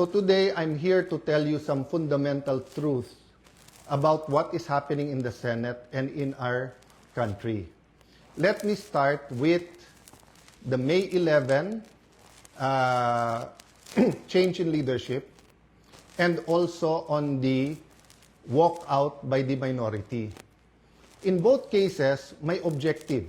So today, I'm here to tell you some fundamental truths about what is happening in the Senate and in our country. Let me start with the May 11 change in leadership and also on the walkout by the minority. In both cases, may objective.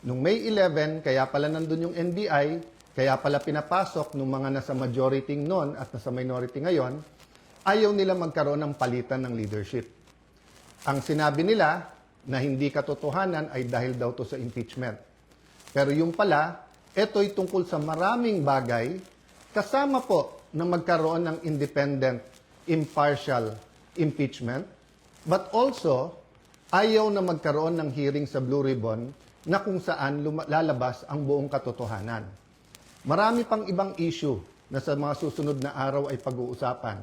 Nung May 11, kaya pala nandun yung NBI, kaya pala pinapasok ng mga nasa majority noon at nasa minority ngayon, ayaw nila magkaroon ng palitan ng leadership. Ang sinabi nila na hindi katotohanan ay dahil daw to sa impeachment. Pero yung pala, ito'y tungkol sa maraming bagay, kasama po na magkaroon ng independent, impartial impeachment, but also ayaw na magkaroon ng hearing sa Blue Ribbon na kung saan lalabas ang buong katotohanan. Marami pang ibang issue na sa mga susunod na araw ay pag-uusapan.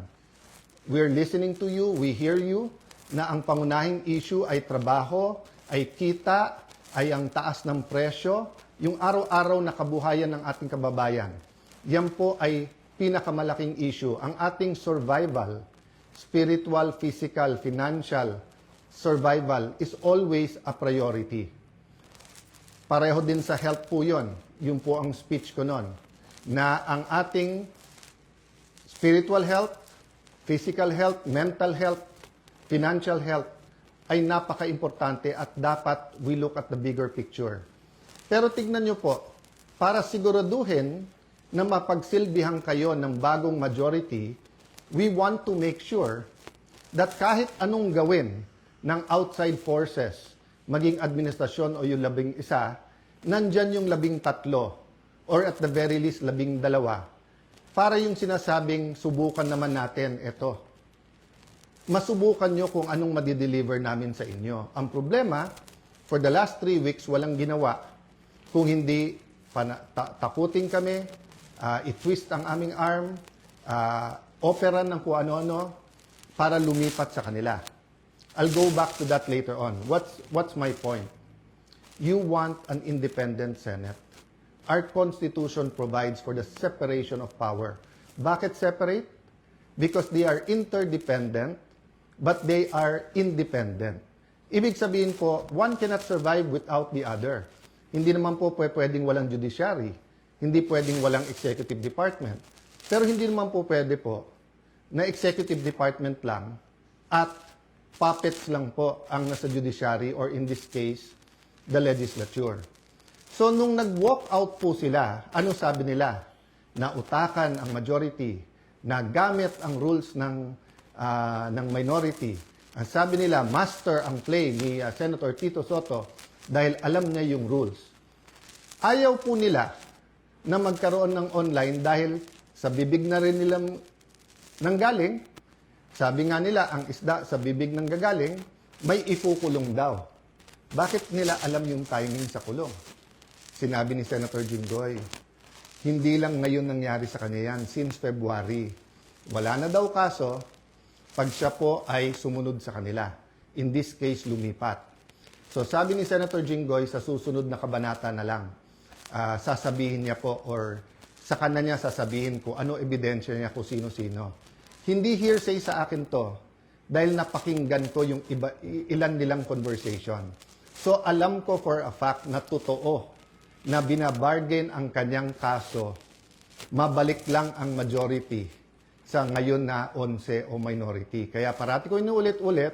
We're listening to you, we hear you, na ang pangunahing issue ay trabaho, ay kita, ay ang taas ng presyo, yung araw-araw na kabuhayan ng ating kababayan. Yan po ay pinakamalaking issue. Ang ating survival, spiritual, physical, financial survival is always a priority. Pareho din sa health po yun. Yun po ang speech ko noon. Na ang ating spiritual health, physical health, mental health, financial health ay napaka-importante at dapat we look at the bigger picture. Pero tignan nyo po, para siguraduhin na mapagsilbihan kayo ng bagong majority, we want to make sure that kahit anong gawin ng outside forces, maging administrasyon o yung 11, nandyan yung 13 or at the very least 12 para yung sinasabing subukan naman natin ito. Masubukan nyo kung anong madideliver namin sa inyo. Ang problema, for the last 3 weeks, walang ginawa kung hindi takutin kami, i-twist ang aming arm, operan ng kung ano-ano para lumipat sa kanila. I'll go back to that later on. What's my point? You want an independent Senate. Our Constitution provides for the separation of power. Bakit separate? Because they are interdependent, but they are independent. Ibig sabihin po, one cannot survive without the other. Hindi naman po pwedeng walang judiciary. Hindi pwedeng walang executive department. Pero hindi naman po pwede po na executive department lang at puppets lang po ang nasa judiciary or in this case, the legislature. So, nung nag-walk out po sila, ano sabi nila? Na utakan ang majority, na gamit ang rules ng minority. Ang sabi nila, master ang play ni Senator Tito Sotto dahil alam niya yung rules. Ayaw po nila na magkaroon ng online dahil sa bibig na rin nilang nanggaling. Sabi nga nila, ang isda sa bibig ng gagaling, may ipukulong daw. Bakit nila alam yung timing sa kulong? Sinabi ni Senator Jinggoy, hindi lang ngayon nangyari sa kanya yan, since February. Wala na daw kaso, pag siya po ay sumunod sa kanila. In this case, lumipat. So sabi ni Senator Jinggoy, sa susunod na kabanata na lang, sasabihin niya po or sa kanya niya sasabihin ko ano ebidensya niya kung sino-sino. Hindi hearsay sa akin to dahil napakinggan ko yung ilan nilang conversation. So alam ko for a fact na totoo na binabargain ang kanyang kaso, mabalik lang ang majority sa ngayon na 11 o minority. Kaya parati ko inuulit-ulit,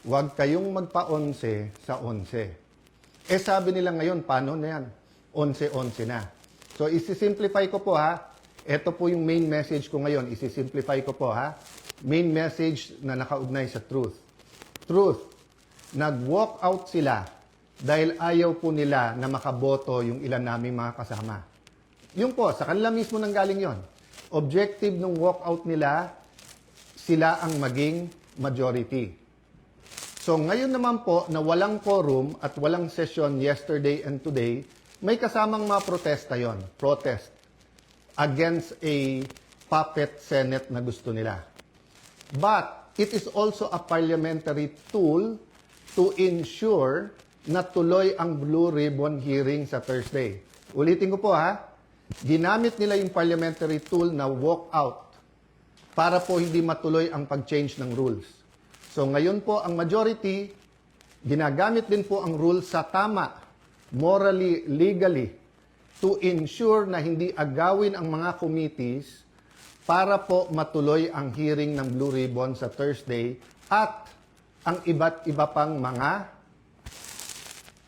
huwag kayong magpa-11 sa 11. Eh sabi nila ngayon, paano na yan? 11-11 na. So isi-simplify ko po ha. Ito po yung main message ko ngayon. Isi-simplify ko po ha. Main message na nakaugnay sa truth. Truth. Nag-walk out sila dahil ayaw po nila na makaboto yung ilan naming mga kasama. Yung po, sa kanila mismo nanggaling yon. Objective ng walkout nila, sila ang maging majority. So ngayon naman po na walang quorum at walang session yesterday and today, may kasamang mga protesta yon. Protest against a puppet Senate na gusto nila. But it is also a parliamentary tool to ensure na tuloy ang Blue Ribbon hearing sa Thursday. Ulitin ko po ha, ginamit nila yung parliamentary tool na walk out para po hindi matuloy ang pag-change ng rules. So ngayon po ang majority, ginagamit din po ang rules sa tama, morally, legally, to ensure na hindi agawin ang mga committees para po matuloy ang hearing ng Blue Ribbon sa Thursday at ang iba't iba pang mga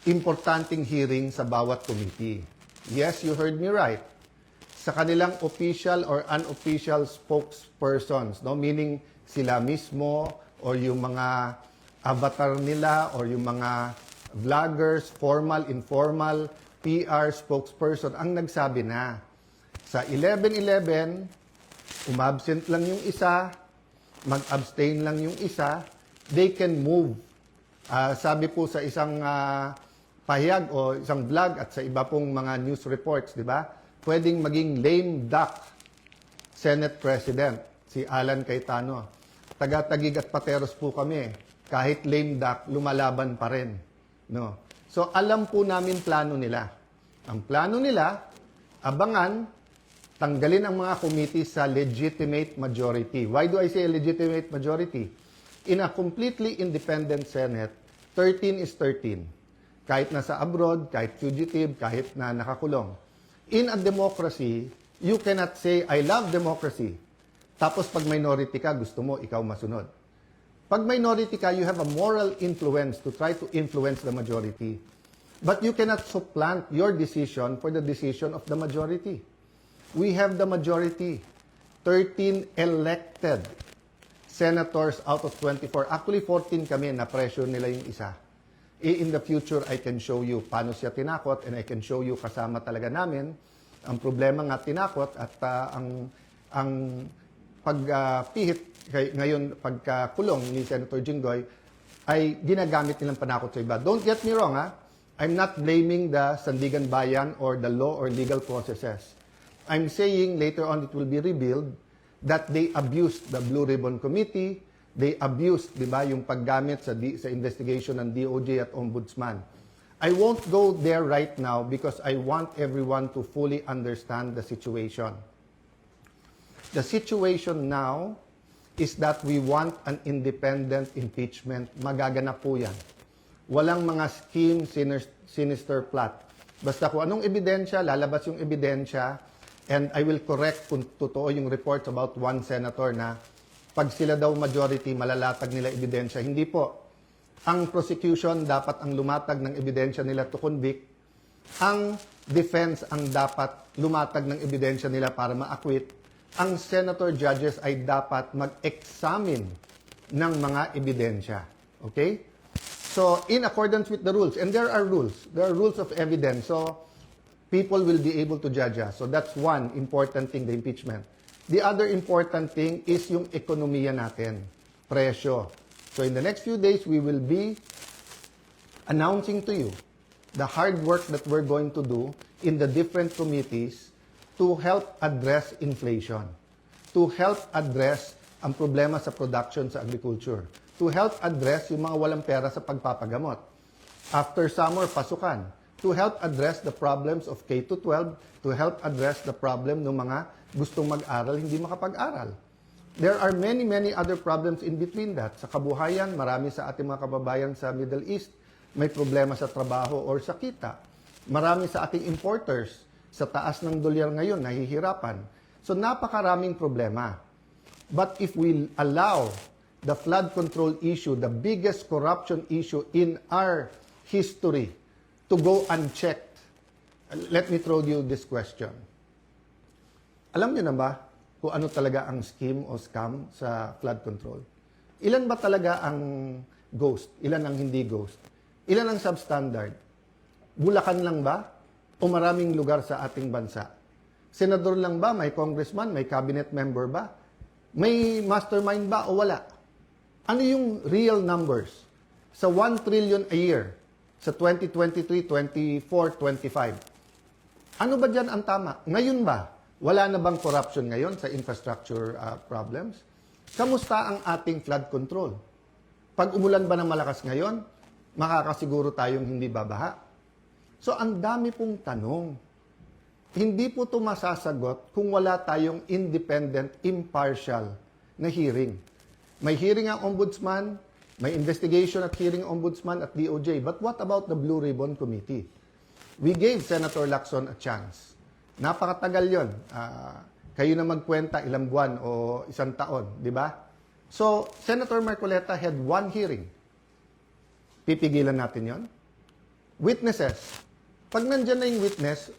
importanteng hearing sa bawat committee. Yes, you heard me right. Sa kanilang official or unofficial spokespersons, no? Meaning sila mismo or yung mga avatar nila or yung mga vloggers, formal, informal, PR spokesperson ang nagsabi na sa 11/11, umabsent lang yung isa, mag-abstain lang yung isa, they can move. Sabi po sa isang pahayag o isang vlog at sa iba pong mga news reports, di ba? Pwedeng maging lame duck Senate President, si Alan Cayetano. Taga-Taguig at Pateros po kami. Kahit lame duck, lumalaban pa rin. No? So, alam po namin plano nila. Ang plano nila, abangan, tanggalin ang mga committee sa legitimate majority. Why do I say legitimate majority? In a completely independent Senate, 13 is 13. Kahit nasa abroad, kahit fugitive, kahit na nakakulong. In a democracy, you cannot say, I love democracy. Tapos pag minority ka, gusto mo, ikaw masunod. Pag minority ka, you have a moral influence to try to influence the majority. But you cannot supplant your decision for the decision of the majority. We have the majority. 13 elected senators out of 24. Actually, 14 kami na pressure nila yung isa. In the future, I can show you paano siya tinakot and I can show you kasama talaga namin. Ang problema nga tinakot at ang pagpihit ngayon pagkakulong ni Senator Jinggoy ay ginagamit nilang panakot sa iba. Don't get me wrong, ha? I'm not blaming the Sandigan Bayan or the law or legal processes. I'm saying later on it will be revealed that they abused the Blue Ribbon Committee, they abused, di ba, yung paggamit sa investigation ng DOJ at Ombudsman. I won't go there right now because I want everyone to fully understand the situation. The situation now is that we want an independent impeachment. Magaganap po yan. Walang mga scheme, sinister plot. Basta kung anong ebidensya, lalabas yung ebidensya, and I will correct kung totoo yung reports about one senator na pag sila daw majority, malalatag nila ebidensya. Hindi po. Ang prosecution dapat ang lumatag ng ebidensya nila to convict. Ang defense ang dapat lumatag ng ebidensya nila para ma-acquit. Ang senator judges ay dapat mag-examine ng mga ebidensya. Okay? So, in accordance with the rules, and there are rules of evidence, so people will be able to judge us. So that's one important thing, the impeachment. The other important thing is yung ekonomiya natin, presyo. So in the next few days, we will be announcing to you the hard work that we're going to do in the different committees to help address inflation, to help address ang problema sa production sa agriculture, to help address yung mga walang pera sa pagpapagamot. After summer, pasukan. To help address the problems of K-12, to help address the problem ng mga gustong mag-aral, hindi makapag-aral. There are many, many other problems in between that. Sa kabuhayan, marami sa ating mga kababayan sa Middle East may problema sa trabaho or sa kita. Marami sa ating importers, sa taas ng dolyar ngayon, nahihirapan. So napakaraming problema. But if we allow the flood control issue, the biggest corruption issue in our history, to go unchecked, let me throw you this question. Alam niyo na ba kung ano talaga ang scheme o scam sa flood control? Ilan ba talaga ang ghost? Ilan ang hindi ghost? Ilan ang substandard? Bulacan lang ba? O maraming lugar sa ating bansa? Senador lang ba? May congressman? May cabinet member ba? May mastermind ba o wala? Ano yung real numbers? Sa 1 trillion a year, sa 2023, 24, 25. Ano ba dyan ang tama? Ngayon ba? Wala na bang corruption ngayon sa infrastructure problems? Kamusta ang ating flood control? Pag umulan ba ng malakas ngayon, makakasiguro tayong hindi babaha? So, ang dami pong tanong. Hindi po ito masasagot kung wala tayong independent, impartial na hearing. May hearing ang ombudsman, may investigation at hearing ang ombudsman at DOJ. But what about the Blue Ribbon Committee? We gave Senator Lacson a chance. Napakatagal yon. Kayo na magkwenta ilang buwan o isang taon, di ba? So, Senator Marcoleta had one hearing. Pipigilan natin yon. Witnesses. Pag nandyan na yung witness,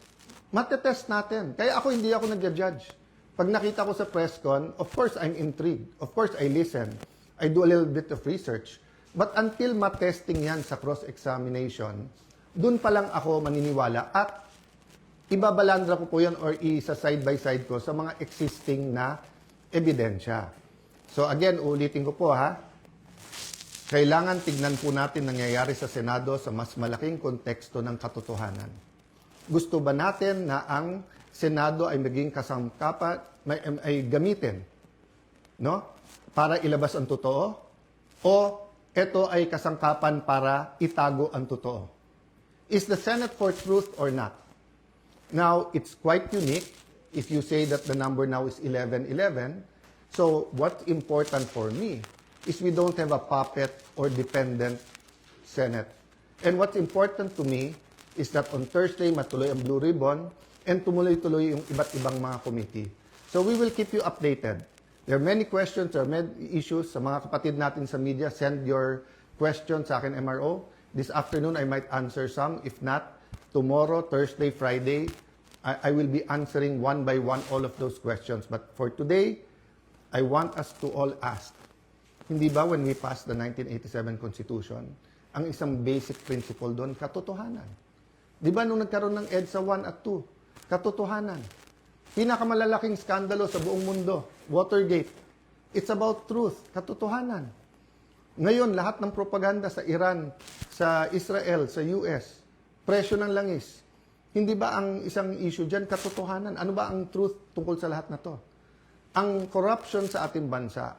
matetest natin. Kaya hindi ako nag-judge. Pag nakita ko sa press con, of course, I'm intrigued. Of course, I listen. I do a little bit of research. But until matesting yan sa cross-examination, dun pa lang ako maniniwala at ibabalandra ko po yan or isa side by side ko sa mga existing na ebidensya. So again, ulitin ko po ha, kailangan tignan po natin nangyayari sa Senado sa mas malaking konteksto ng katotohanan. Gusto ba natin na ang Senado ay maging kasangkapan, ay gamitin, no? Para ilabas ang totoo? O ito ay kasangkapan para itago ang totoo? Is the Senate for truth or not? Now, it's quite unique if you say that the number now is 11-11. So, what's important for me is we don't have a puppet or dependent Senate. And what's important to me is that on Thursday, matuloy ang Blue Ribbon and tumuloy-tuloy yung iba't ibang mga committee. So, we will keep you updated. There are many questions, there are many issues. Sa mga kapatid natin sa media, send your questions sa akin, MRO. This afternoon, I might answer some. If not, tomorrow, Thursday, Friday, I will be answering one by one all of those questions. But for today, I want us to all ask, hindi ba when we passed the 1987 Constitution, ang isang basic principle doon, katotohanan? Di ba nung nagkaroon ng EDSA 1 at 2, katotohanan? Pinakamalalaking skandalo sa buong mundo, Watergate. It's about truth, katotohanan. Ngayon, lahat ng propaganda sa Iran, sa Israel, sa US, presyo ng langis. Hindi ba ang isang issue dyan, katotohanan? Ano ba ang truth tungkol sa lahat na to? Ang corruption sa ating bansa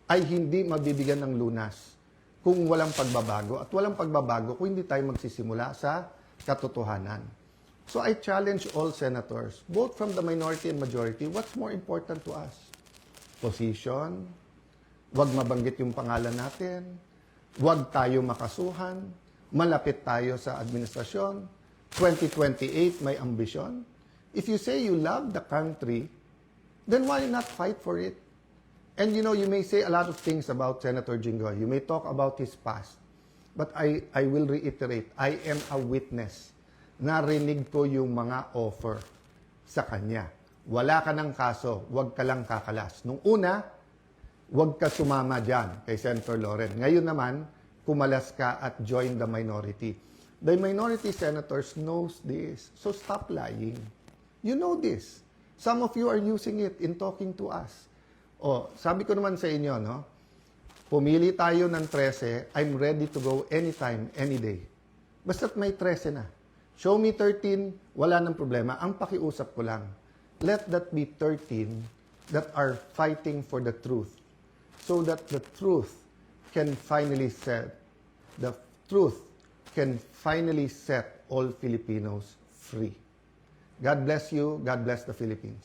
ay hindi mabibigyan ng lunas kung walang pagbabago. At walang pagbabago kung hindi tayo magsisimula sa katotohanan. So I challenge all senators, both from the minority and majority, what's more important to us? Position, wag mabanggit yung pangalan natin, wag tayo makasuhan, malapit tayo sa administrasyon, 2028 may ambisyon. If you say you love the country, then why not fight for it? And you know, you may say a lot of things about Senator Jinggoy. You may talk about his past. But I will reiterate, I am a witness. Narinig ko yung mga offer sa kanya. Wala ka ng kaso, wag ka lang kakalas. Nung una, wag ka sumama dyan kay Senator Loren. Ngayon naman, pumalas ka at join the minority. The minority senators knows this. So stop lying. You know this. Some of you are using it in talking to us. Oh, sabi ko naman sa inyo, no? Pumili tayo ng 13, I'm ready to go anytime, any day. Basta't may 13 na. Show me 13, wala nang problema. Ang pakiusap ko lang, let that be 13 that are fighting for the truth. So that the truth can finally set all Filipinos free. God bless you. God bless the Philippines.